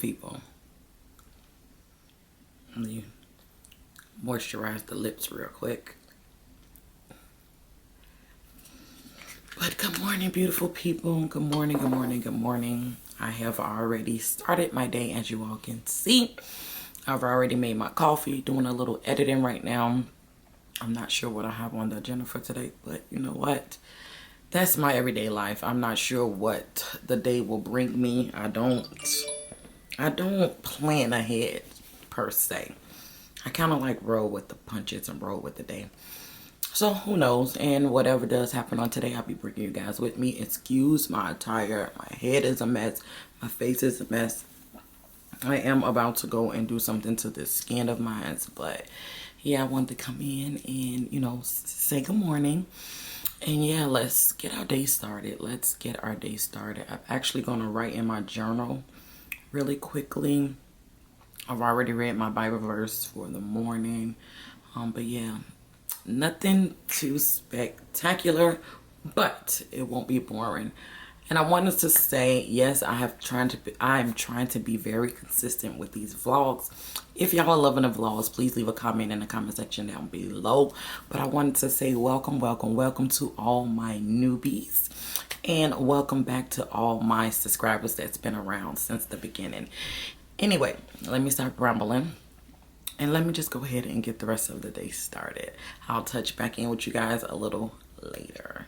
people. Let me moisturize the lips real quick. But good morning, beautiful people. Good morning, good morning, good morning. I have already started my day, as you all can see. I've already made my coffee, doing a little editing right now. I'm not sure what I have on the agenda for today, but you know what? That's my everyday life. I'm not sure what the day will bring me. I don't plan ahead per se. I kind of like roll with the punches and roll with the day. So who knows? And whatever does happen on today, I'll be bringing you guys with me. Excuse my attire. My head is a mess. My face is a mess. I am about to go and do something to this skin of mine, but yeah, I wanted to come in and, you know, say good morning. And yeah, let's get our day started. Let's get our day started. I'm actually going to write in my journal really quickly. I've already read my Bible verse for the morning. But yeah, nothing too spectacular, but it won't be boring. And I wanted to say, yes, I'm trying to be very consistent with these vlogs. If y'all are loving the vlogs, please leave a comment in the comment section down below. But I wanted to say welcome, welcome, welcome to all my newbies. And welcome back to all my subscribers that's been around since the beginning. Anyway, let me stop rambling. And let me just go ahead and get the rest of the day started. I'll touch back in with you guys a little later.